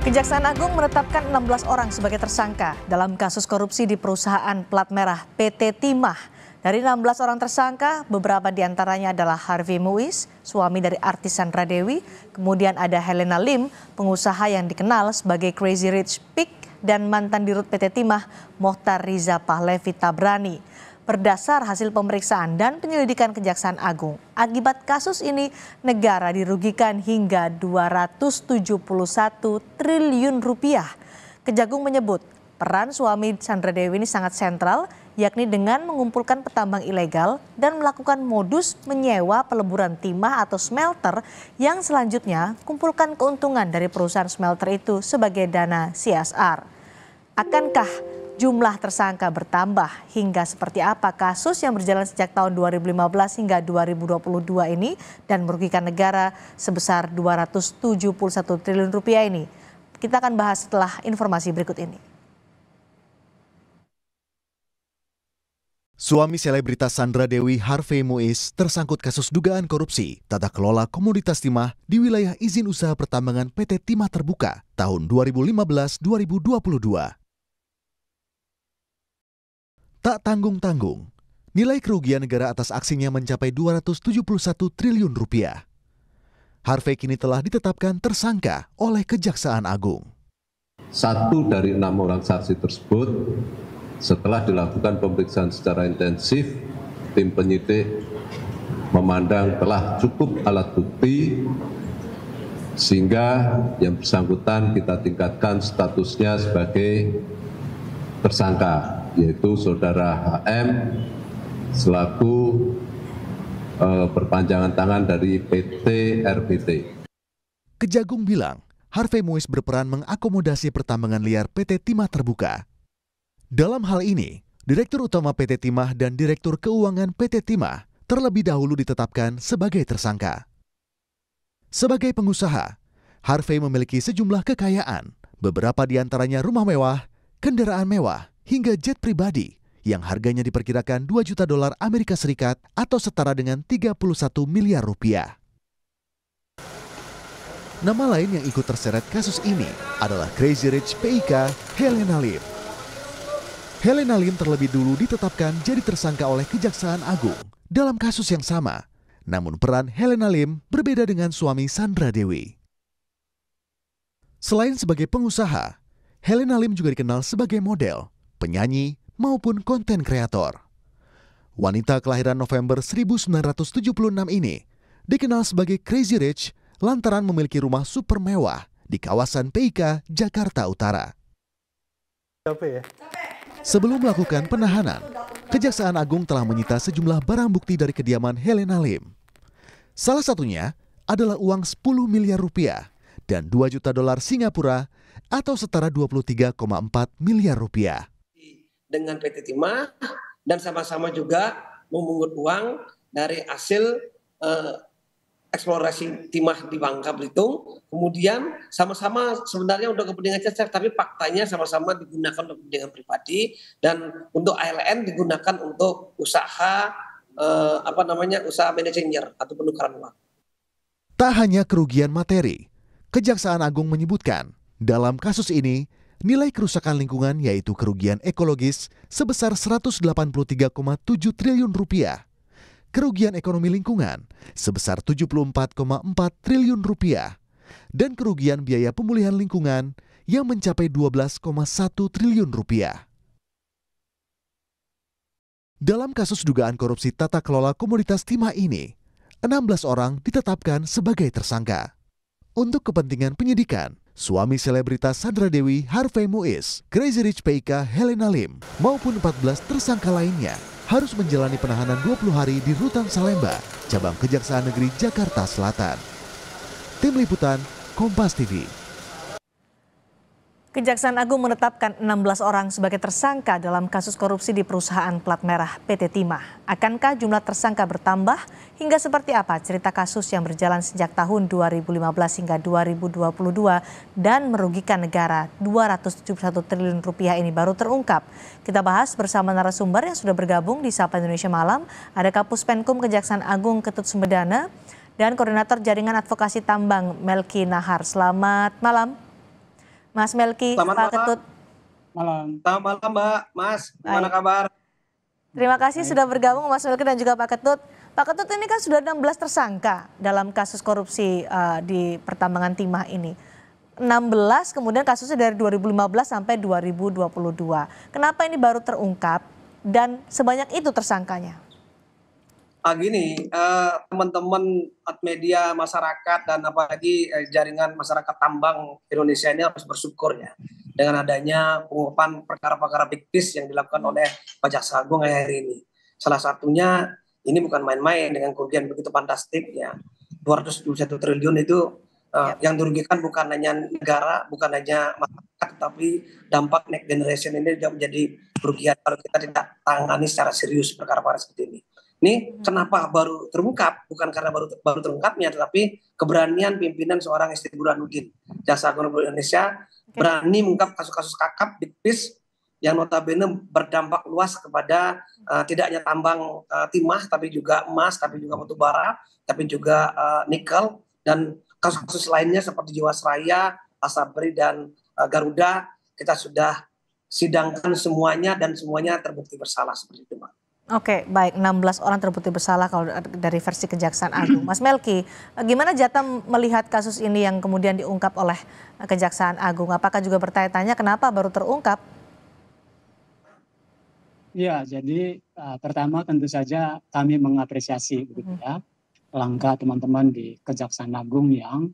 Kejaksaan Agung menetapkan 16 orang sebagai tersangka dalam kasus korupsi di perusahaan plat merah PT Timah. Dari 16 orang tersangka, beberapa diantaranya adalah Harvey Muiz, suami dari artis Sandra Dewi, kemudian ada Helena Lim, pengusaha yang dikenal sebagai Crazy Rich Pig, dan mantan dirut PT Timah, Mohtar Riza Pahlevi Tabrani. Berdasar hasil pemeriksaan dan penyelidikan Kejaksaan Agung, akibat kasus ini negara dirugikan hingga 271 triliun rupiah. Kejagung menyebut peran suami Sandra Dewi ini sangat sentral, yakni dengan mengumpulkan petambang ilegal dan melakukan modus menyewa peleburan timah atau smelter yang selanjutnya kumpulkan keuntungan dari perusahaan smelter itu sebagai dana CSR. Akankah jumlah tersangka bertambah hingga seperti apa kasus yang berjalan sejak tahun 2015 hingga 2022 ini dan merugikan negara sebesar 271 triliun rupiah ini? Kita akan bahas setelah informasi berikut ini. Suami selebritas Sandra Dewi, Harvey Muiz, tersangkut kasus dugaan korupsi tata kelola komoditas timah di wilayah izin usaha pertambangan PT Timah Terbuka tahun 2015-2022. Tak tanggung-tanggung, nilai kerugian negara atas aksinya mencapai 271 triliun rupiah. Harvey kini telah ditetapkan tersangka oleh Kejaksaan Agung. 1 dari 6 orang saksi tersebut setelah dilakukan pemeriksaan secara intensif, tim penyidik memandang telah cukup alat bukti sehingga yang bersangkutan kita tingkatkan statusnya sebagai tersangka, yaitu saudara HM selaku perpanjangan tangan dari PT RBT. Kejagung bilang Harvey Muiz berperan mengakomodasi pertambangan liar PT Timah Terbuka. Dalam hal ini, Direktur Utama PT Timah dan Direktur Keuangan PT Timah terlebih dahulu ditetapkan sebagai tersangka. Sebagai pengusaha, Harvey memiliki sejumlah kekayaan, beberapa diantaranya rumah mewah, kendaraan mewah, hingga jet pribadi yang harganya diperkirakan 2 juta dolar Amerika Serikat atau setara dengan 31 miliar rupiah. Nama lain yang ikut terseret kasus ini adalah Crazy Rich PIK Helena Lim. Helena Lim terlebih dulu ditetapkan jadi tersangka oleh Kejaksaan Agung dalam kasus yang sama. Namun peran Helena Lim berbeda dengan suami Sandra Dewi. Selain sebagai pengusaha, Helena Lim juga dikenal sebagai model, penyanyi, maupun konten kreator. Wanita kelahiran November 1976 ini dikenal sebagai Crazy Rich lantaran memiliki rumah super mewah di kawasan PIK, Jakarta Utara. Sebelum melakukan penahanan, Kejaksaan Agung telah menyita sejumlah barang bukti dari kediaman Helena Lim. Salah satunya adalah uang 10 miliar rupiah dan 2 juta dolar Singapura atau setara 23,4 miliar rupiah. Dengan PT Timah dan sama-sama juga memungut uang dari hasil eksplorasi timah di Bangka Belitung, kemudian sama-sama sebenarnya untuk kepentingan cacar, tapi faktanya sama-sama digunakan untuk kepentingan pribadi dan untuk ALN digunakan untuk usaha usaha money changer atau penukaran uang. Tak hanya kerugian materi, Kejaksaan Agung menyebutkan dalam kasus ini nilai kerusakan lingkungan yaitu kerugian ekologis sebesar 183,7 triliun rupiah. Kerugian ekonomi lingkungan sebesar 74,4 triliun rupiah, dan kerugian biaya pemulihan lingkungan yang mencapai 12,1 triliun rupiah. Dalam kasus dugaan korupsi tata kelola komoditas timah ini, 16 orang ditetapkan sebagai tersangka. Untuk kepentingan penyidikan, suami selebritas Sandra Dewi, Harvey Muiz, Crazy Rich PIK Helena Lim, maupun 14 tersangka lainnya harus menjalani penahanan 20 hari di Rutan Salemba, Cabang Kejaksaan Negeri Jakarta Selatan. Tim Liputan, Kompas TV. Kejaksaan Agung menetapkan 16 orang sebagai tersangka dalam kasus korupsi di perusahaan plat merah PT Timah. Akankah jumlah tersangka bertambah? Hingga seperti apa cerita kasus yang berjalan sejak tahun 2015 hingga 2022 dan merugikan negara 271 triliun rupiah ini baru terungkap. Kita bahas bersama narasumber yang sudah bergabung di Sapa Indonesia Malam. Ada Kapus Penkum Kejaksaan Agung Ketut Sumedana dan Koordinator Jaringan Advokasi Tambang Melki Nahar. Selamat malam. Mas Melki, Selamat Pak malam. Ketut. Malam. Selamat malam Mbak, Mas. Gimana Baik. kabar? Terima kasih Baik. sudah bergabung Mas Melki dan juga Pak Ketut. Pak Ketut, ini kan sudah 16 tersangka dalam kasus korupsi di pertambangan timah ini. 16 kemudian kasusnya dari 2015 sampai 2022. Kenapa ini baru terungkap dan sebanyak itu tersangkanya? Gini, teman-teman media masyarakat dan apalagi jaringan masyarakat tambang Indonesia ini harus bersyukur ya dengan adanya pengungkapan perkara-perkara fiktif yang dilakukan oleh Pak Jaksa Agung hari ini. Salah satunya ini bukan main-main dengan kerugian begitu fantastik ya, 271 triliun itu yang dirugikan bukan hanya negara, bukan hanya masyarakat, tapi dampak next generation ini juga menjadi kerugian kalau kita tidak tangani secara serius perkara-perkara seperti ini. Ini kenapa baru terungkap? Bukan karena baru terungkapnya, tetapi keberanian pimpinan seorang Istri Burhanuddin, Jaksa Agung Republik Indonesia, berani mengungkap kasus-kasus kakap, big-fish, yang notabene berdampak luas kepada tidak hanya tambang timah, tapi juga emas, tapi juga batu bara, tapi juga nikel, dan kasus-kasus lainnya seperti Jiwasraya, Asabri, dan Garuda, kita sudah sidangkan semuanya dan semuanya terbukti bersalah seperti itu, Pak. Oke, baik, 16 orang terbukti bersalah kalau dari versi Kejaksaan Agung. Mas Melki, gimana Jatam melihat kasus ini yang kemudian diungkap oleh Kejaksaan Agung? Apakah juga bertanya-tanya kenapa baru terungkap? Ya, jadi pertama tentu saja kami mengapresiasi begitu ya langkah teman-teman di Kejaksaan Agung yang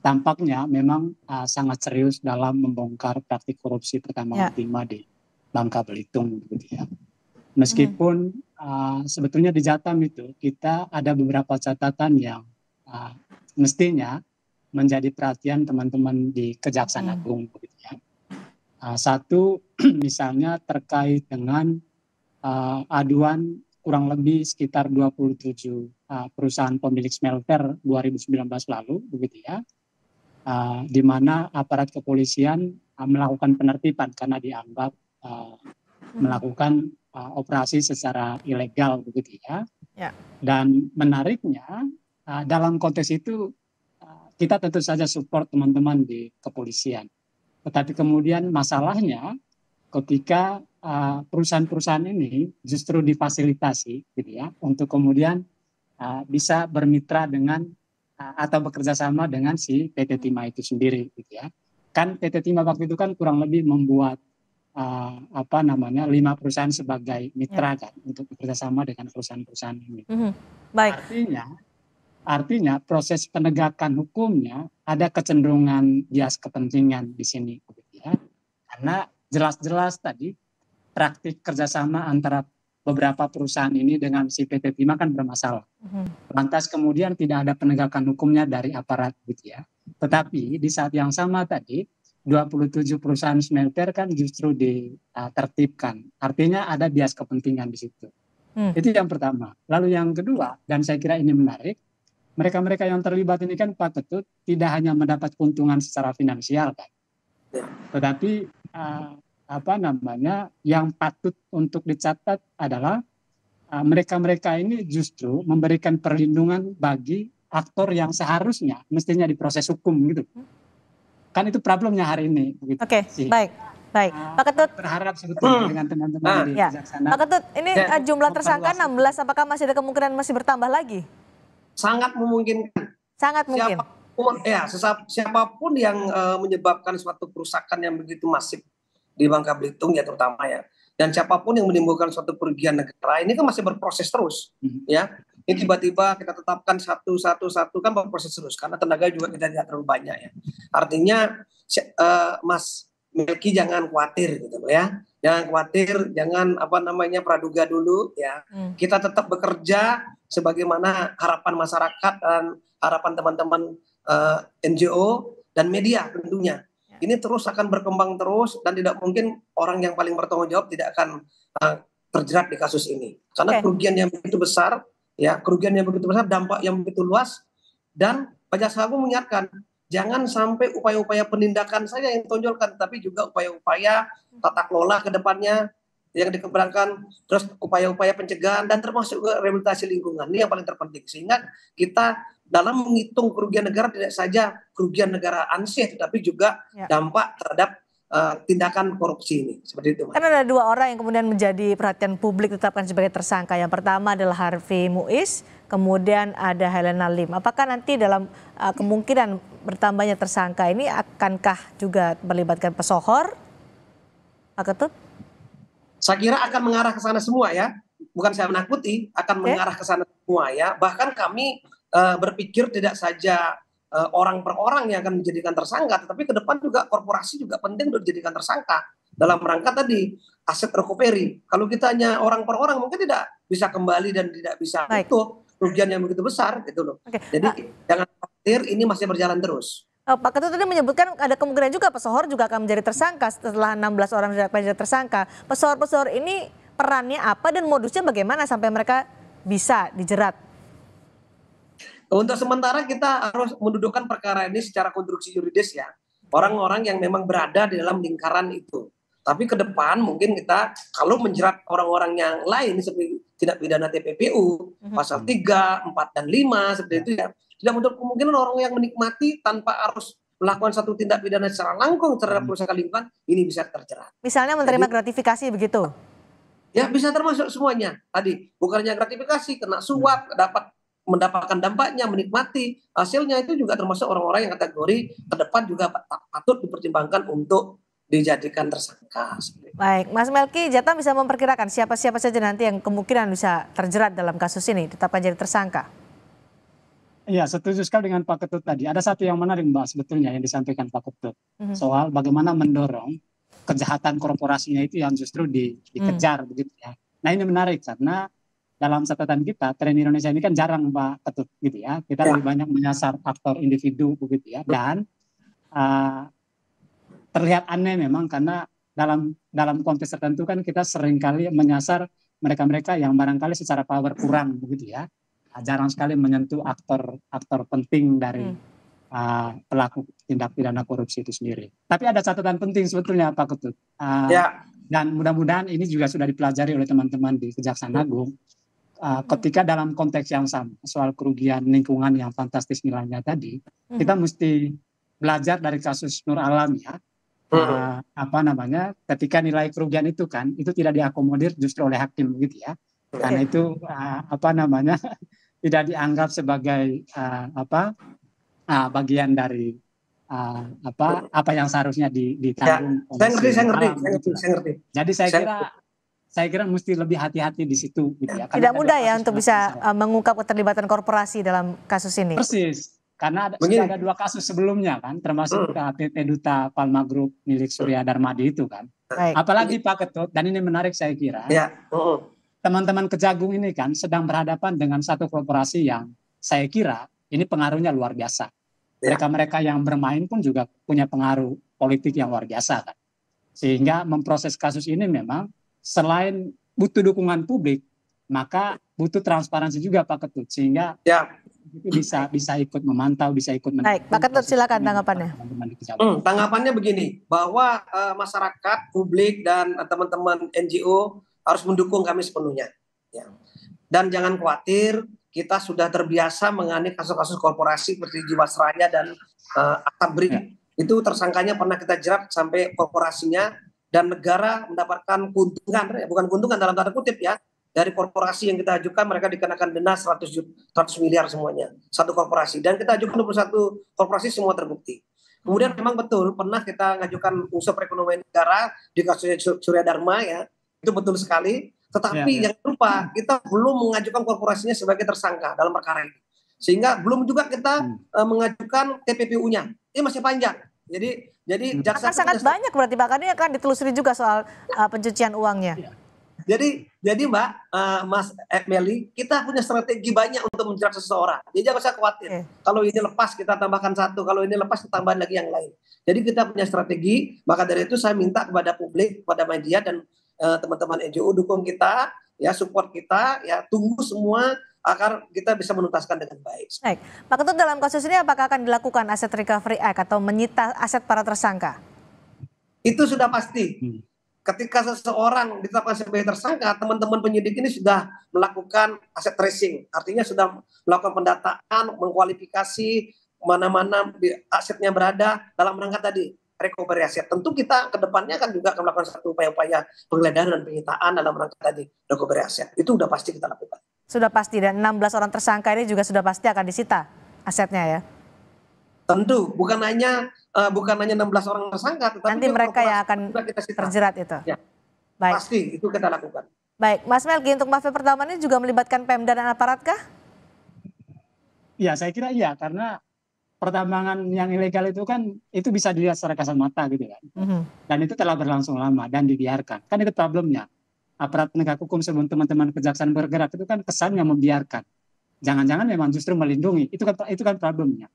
tampaknya memang sangat serius dalam membongkar praktik korupsi pertambangan timah di Bangka Belitung begitu ya. Meskipun sebetulnya di Jatam itu kita ada beberapa catatan yang mestinya menjadi perhatian teman-teman di Kejaksaan Agung begitu ya. Satu misalnya terkait dengan aduan kurang lebih sekitar 27 perusahaan pemilik smelter 2019 lalu begitu ya. Di mana aparat kepolisian melakukan penertiban karena dianggap melakukan operasi secara ilegal begitu ya. Dan menariknya dalam konteks itu kita tentu saja support teman-teman di kepolisian. Tetapi kemudian masalahnya ketika perusahaan-perusahaan ini justru difasilitasi gitu ya untuk kemudian bisa bermitra dengan atau bekerja sama dengan si PT Timah itu sendiri gitu ya. Kan PT Timah waktu itu kan kurang lebih membuat 5 perusahaan sebagai mitra kan untuk bekerjasama dengan perusahaan-perusahaan ini. Baik. Artinya proses penegakan hukumnya ada kecenderungan bias kepentingan di sini, gitu ya. Karena jelas-jelas tadi praktik kerjasama antara beberapa perusahaan ini dengan si PT Timah kan bermasalah. Lantas kemudian tidak ada penegakan hukumnya dari aparat, gitu ya. Tetapi di saat yang sama tadi 27 perusahaan smelter kan justru ditertibkan. Artinya ada bias kepentingan di situ. Itu yang pertama. Lalu yang kedua, dan saya kira ini menarik, mereka-mereka yang terlibat ini kan Pak Ketut tidak hanya mendapat keuntungan secara finansial kan. Tetapi yang patut untuk dicatat adalah mereka-mereka ini justru memberikan perlindungan bagi aktor yang seharusnya mestinya diproses hukum gitu. Kan itu problemnya hari ini. Oke, baik. Pak Ketut. Berharap sebetulnya dengan teman-teman di Kejaksaan. Pak Ketut, ini jumlah tersangka 16, apakah masih ada kemungkinan masih bertambah lagi? Sangat memungkinkan. Sangat mungkin. Siapapun yang menyebabkan suatu kerusakan yang begitu masif di Bangka Belitung ya terutama ya, dan siapapun yang menimbulkan suatu kerugian negara ini kan masih berproses terus, ya. Ini tiba-tiba kita tetapkan satu kan berproses terus karena tenaga juga kita tidak terlalu banyak ya. Artinya Mas Melki jangan khawatir gitu loh ya. Jangan khawatir, jangan praduga dulu ya. Kita tetap bekerja sebagaimana harapan masyarakat dan harapan teman-teman NGO dan media tentunya. Ini terus akan berkembang terus dan tidak mungkin orang yang paling bertanggung jawab tidak akan terjerat di kasus ini. Karena kerugian yang begitu besar, dampak yang begitu luas, dan Pak Jaksa Agung mengingatkan jangan sampai upaya-upaya penindakan saja yang ditonjolkan, tapi juga upaya-upaya tata kelola ke depannya yang dikembangkan, terus upaya-upaya pencegahan dan termasuk juga rehabilitasi lingkungan ini yang paling terpenting, sehingga kita dalam menghitung kerugian negara tidak saja kerugian negara ansih tetapi juga dampak terhadap tindakan korupsi ini, seperti itu. Kan ada 2 orang yang kemudian menjadi perhatian publik ditetapkan sebagai tersangka. Yang pertama adalah Harvey Muiz, kemudian ada Helena Lim. Apakah nanti dalam kemungkinan bertambahnya tersangka ini akankah juga melibatkan pesohor, Pak Ketut? Saya kira akan mengarah ke sana semua ya, bukan saya menakuti, akan mengarah ke sana semua ya. Bahkan kami berpikir tidak saja orang per orang yang akan menjadikan tersangka, tetapi ke depan juga korporasi juga penting untuk dijadikan tersangka dalam rangka tadi aset recovery. Kalau kita hanya orang per orang mungkin tidak bisa kembali dan tidak bisa itu kerugian yang begitu besar gitu loh. Jadi jangan khawatir, ini masih berjalan terus. Pak Ketut tadi menyebutkan ada kemungkinan juga pesohor juga akan menjadi tersangka setelah 16 orang menjadi tersangka. Pesohor-pesohor ini perannya apa dan modusnya bagaimana sampai mereka bisa dijerat? Untuk sementara kita harus mendudukkan perkara ini secara konstruksi yuridis ya. Orang-orang yang memang berada di dalam lingkaran itu. Tapi ke depan mungkin kita kalau menjerat orang-orang yang lain seperti tindak pidana TPPU, pasal 3, 4, dan 5 seperti itu ya. Tidak menutup kemungkinan orang yang menikmati tanpa harus melakukan satu tindak pidana secara langsung terhadap perusahaan lingkungan ini bisa terjerat. Misalnya menerima gratifikasi begitu? Ya bisa termasuk semuanya. Tadi bukannya gratifikasi, kena suap, mendapatkan dampaknya, menikmati hasilnya, itu juga termasuk orang-orang yang kategori terdepan juga patut dipertimbangkan untuk dijadikan tersangka. Baik, Mas Melki, Jatah bisa memperkirakan siapa-siapa saja nanti yang kemungkinan bisa terjerat dalam kasus ini, ditetapkan jadi tersangka? Iya, setuju sekali dengan Pak Ketut tadi. Ada satu yang menarik Mbak sebetulnya yang disampaikan Pak Ketut. Soal bagaimana mendorong kejahatan korporasinya itu yang justru dikejar begitu ya. Nah ini menarik karena dalam catatan kita, tren Indonesia ini kan jarang Pak Ketut gitu ya. Kita lebih banyak menyasar aktor individu begitu ya. Dan terlihat aneh memang karena dalam konteks tertentu kan kita seringkali menyasar mereka-mereka yang barangkali secara power kurang begitu ya. Jarang sekali menyentuh aktor penting dari pelaku tindak pidana korupsi itu sendiri. Tapi ada catatan penting sebetulnya Pak Ketut. Dan mudah-mudahan ini juga sudah dipelajari oleh teman-teman di Kejaksaan Agung. Ketika dalam konteks yang sama soal kerugian lingkungan yang fantastis nilainya tadi, kita mesti belajar dari kasus Nur Alam ya. Ketika nilai kerugian itu kan itu tidak diakomodir justru oleh hakim begitu ya. Karena itu tidak dianggap sebagai bagian dari apa yang seharusnya ditanggung. Saya ngerti. Jadi saya kira mesti lebih hati-hati di situ gitu ya. Tidak mudah ya untuk bisa mengungkap keterlibatan korporasi dalam kasus ini. Persis. Karena sudah ada 2 kasus sebelumnya kan, termasuk PT Duta Palma Group milik Surya Darmadi itu kan. Apalagi Pak Ketut, dan ini menarik saya kira. Teman-teman Kejagung ini kan sedang berhadapan dengan satu korporasi yang saya kira ini pengaruhnya luar biasa. Mereka-mereka yang bermain pun juga punya pengaruh politik yang luar biasa kan. Sehingga memproses kasus ini memang selain butuh dukungan publik, maka butuh transparansi juga Pak Ketut. Sehingga itu bisa ikut memantau, bisa ikut Baik, Pak Ketut silakan tanggapannya. Tanggapannya begini, bahwa masyarakat, publik dan teman-teman NGO harus mendukung kami sepenuhnya. Dan jangan khawatir, kita sudah terbiasa mengenai kasus-kasus korporasi seperti Jiwasraya dan Akabri. Itu tersangkanya pernah kita jerat sampai korporasinya dan negara mendapatkan keuntungan, bukan keuntungan dalam tanda kutip ya, dari korporasi yang kita ajukan mereka dikenakan denda 100 miliar semuanya, satu korporasi. Dan kita ajukan 21 korporasi semua terbukti. Kemudian memang betul pernah kita mengajukan unsur perekonomian negara di kasus Surya Dharma ya, itu betul sekali. Tetapi jangan lupa kita belum mengajukan korporasinya sebagai tersangka dalam perkara ini. Sehingga belum juga kita mengajukan TPPU-nya. Ini masih panjang. Jadi jaksa sangat banyak berarti Pak, ini akan ditelusuri juga soal pencucian uangnya. Jadi Mbak, Mas Meli, kita punya strategi banyak untuk menjerat seseorang. Jadi jangan usah khawatir. Kalau ini lepas kita tambahkan 1, kalau ini lepas kita tambahin lagi yang lain. Jadi kita punya strategi. Maka dari itu saya minta kepada publik, kepada media dan teman-teman NGO dukung kita, ya support kita, ya tunggu semua agar kita bisa menuntaskan dengan baik. Baik, Pak Ketut, dalam kasus ini apakah akan dilakukan Asset Recovery Act atau menyita aset para tersangka? Itu sudah pasti. ketika seseorang ditetapkan sebagai tersangka, teman-teman penyidik ini sudah melakukan aset tracing, artinya sudah melakukan pendataan, mengkualifikasi mana-mana asetnya berada dalam rangka tadi recovery aset. Tentu kita ke depannya kan juga akan melakukan satu upaya-upaya penggeledahan dan penyitaan dalam rangka tadi recovery aset. Itu udah pasti kita lakukan. Sudah pasti, dan 16 orang tersangka ini juga sudah pasti akan disita asetnya ya? Tentu, bukan hanya 16 orang tersangka, tetapi nanti mereka yang akan kita terjerat itu. Ya, baik. pasti itu kita lakukan. Baik, Mas Melki, untuk mafia pertama ini juga melibatkan Pemda dan aparat kah? Ya, saya kira iya, karena pertambangan yang ilegal itu kan itu bisa dilihat secara kasat mata gitu kan. Dan itu telah berlangsung lama dan dibiarkan. Kan itu problemnya. Aparat penegak hukum sebelum teman-teman kejaksaan bergerak itu kan kesannya membiarkan. Jangan-jangan memang justru melindungi. Itu kan problemnya.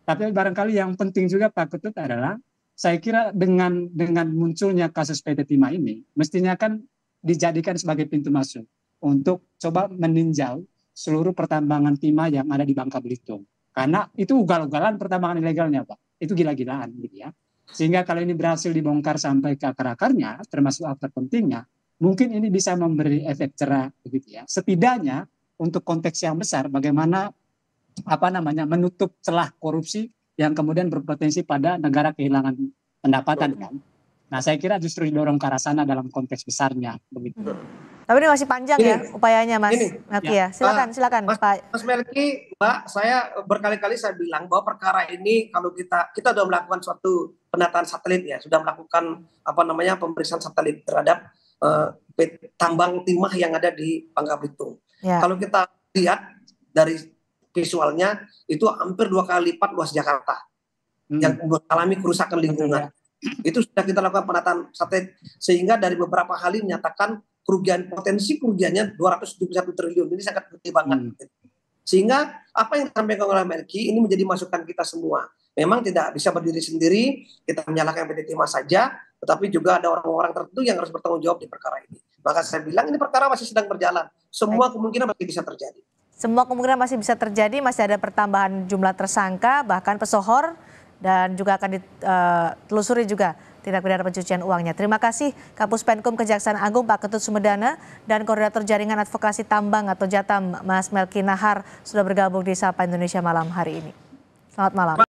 Tapi barangkali yang penting juga Pak Ketut adalah, saya kira dengan munculnya kasus PT Timah ini, mestinya kan dijadikan sebagai pintu masuk untuk coba meninjau seluruh pertambangan timah yang ada di Bangka Belitung. Karena itu ugal-ugalan pertambangan ilegalnya Pak. Itu gila-gilaan gitu ya. Sehingga kalau ini berhasil dibongkar sampai ke akar-akarnya, termasuk aktor pentingnya, mungkin ini bisa memberi efek cerah begitu ya. Setidaknya untuk konteks yang besar, bagaimana menutup celah korupsi yang kemudian berpotensi pada negara kehilangan pendapatan kan. Nah, saya kira justru didorong ke arah sana dalam konteks besarnya begitu. Tapi ini masih panjang ya upayanya Mas Melki ya. Silakan Pak. Mas Melki, Mbak, saya berkali-kali saya bilang bahwa perkara ini kalau kita sudah melakukan suatu penataan satelit ya, sudah melakukan pemeriksaan satelit terhadap tambang timah yang ada di Bangka Belitung. Ya. Kalau kita lihat dari visualnya itu hampir 2 kali lipat luas Jakarta yang mengalami kerusakan lingkungan. Itu sudah kita lakukan penataan satelit sehingga dari beberapa kali menyatakan potensi kerugiannya 271 triliun. Ini sangat gede banget. Sehingga apa yang disampaikan oleh Melki ini menjadi masukan kita semua. Memang tidak bisa berdiri sendiri, kita menyalahkan PT Timah saja, tetapi juga ada orang-orang tertentu yang harus bertanggung jawab di perkara ini. Maka saya bilang ini perkara masih sedang berjalan. Semua kemungkinan masih bisa terjadi. Semua kemungkinan masih bisa terjadi, masih ada pertambahan jumlah tersangka, bahkan pesohor, dan juga akan ditelusuri juga tindak pidana pencucian uangnya. Terima kasih Kapus Penkum Kejaksaan Agung Pak Ketut Sumedana dan Koordinator Jaringan Advokasi Tambang atau Jatam Mas Melki Nahar sudah bergabung di Sapa Indonesia malam hari ini. Selamat malam.